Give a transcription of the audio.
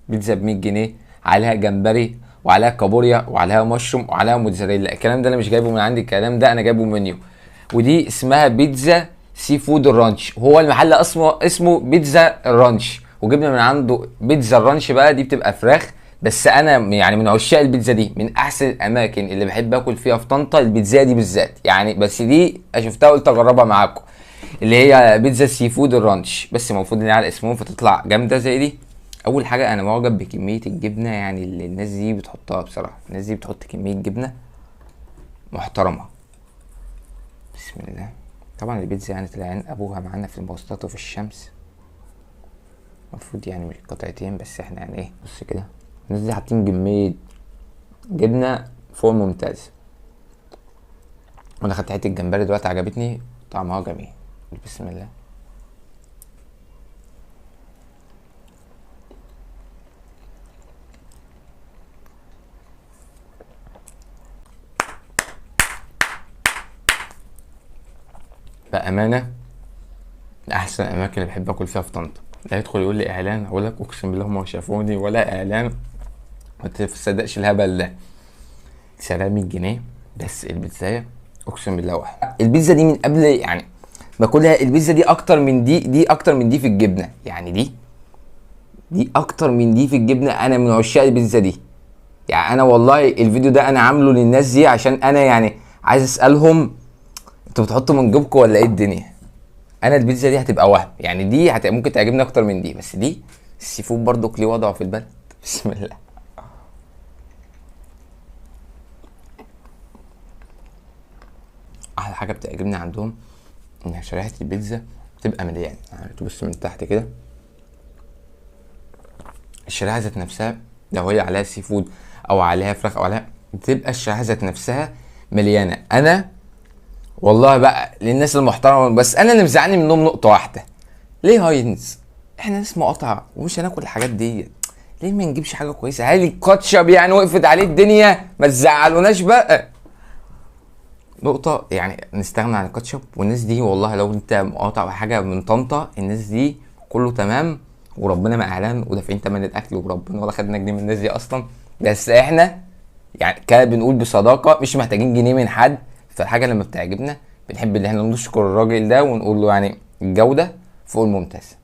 بيتزا ب 100 جنيه، عليها جمبري وعليها كابوريا وعليها مشروم وعليها موتزاريلا. الكلام ده انا مش جايبه من عندي، الكلام ده انا جايبه منيو. ودي اسمها بيتزا سي فود الرانش، هو المحل اسمه بيتزا الرانش، وجبنا من عنده بيتزا الرانش بقى. دي بتبقى فراخ، بس انا يعني من عشاق البيتزا دي، من احسن الاماكن اللي بحب اكل فيها في طنطا البيتزا دي بالذات يعني. بس دي شفتها قلت اجربها معاكم، اللي هي بيتزا سي فود الرانش. بس المفروض ان هي على اسمهم فتطلع جامده زي دي. اول حاجه انا معجب بكميه الجبنه يعني اللي الناس دي بتحطها بصراحه. الناس دي بتحط كميه جبنه محترمه. بسم الله. طبعا البيتزا يعني طلعين ابوها معانا في المواصلات وفي الشمس، المفروض يعني مش قطعتين بس احنا يعني ايه. بص كده الناس دي حاطين كميه جبنه فوق ممتاز. وانا خدت حته الجمبري دلوقتي عجبتني، طعمها جميل. بسم الله. بامانه من احسن الاماكن اللي بحب اكل فيها في طنطا. لا يدخل يقول لي اعلان، اقول لك اقسم بالله هم شافوني ولا اعلان. ما تصدقش الهبل ده. سعرها 100 جنيه بس البيتزايه اقسم بالله واحد. البيتزا دي من قبل يعني باكلها، البيتزا دي اكتر من دي اكتر من دي في الجبنه يعني. دي اكتر من دي في الجبنه. انا من عشاق البيتزا دي يعني. انا والله الفيديو ده انا عامله للناس دي عشان انا يعني عايز اسالهم انتوا بتحطوا من جيبكم ولا ايه الدنيا. انا البيتزا دي هتبقى وهم يعني. دي ممكن تعجبني اكتر من دي. بس دي السي فود برضو ليه وضعه في البلد. بسم الله. احلى حاجه بتعجبني عندهم ان شريحه البيتزا بتبقى مليانه يعني. تبص من تحت كده الشريحه ذات نفسها، لو هي عليها سي فود او عليها فراخ او عليها، بتبقى الشريحه ذات نفسها مليانه. انا والله بقى للناس المحترمه، بس انا اللي مزعلني منهم نقطه واحده. ليه هاينز؟ احنا ناس مقاطعه ومش هناكل الحاجات دي. ليه ما نجيبش حاجه كويسه؟ هل الكاتشب يعني وقفت عليه الدنيا؟ ما تزعلوناش بقى. نقطه يعني نستغنى عن الكاتشب. والناس دي والله لو انت مقاطع حاجه من طنطا، الناس دي كله تمام وربنا ما اعلان ودافعين تمن الاكل وربنا ولا خدنا جنيه من الناس دي اصلا. بس احنا يعني كده بنقول بصداقه مش محتاجين جنيه من حد. فالحاجه لما بتعجبنا بنحب ان احنا نشكر الراجل ده ونقول له يعني الجوده فوق الممتاز.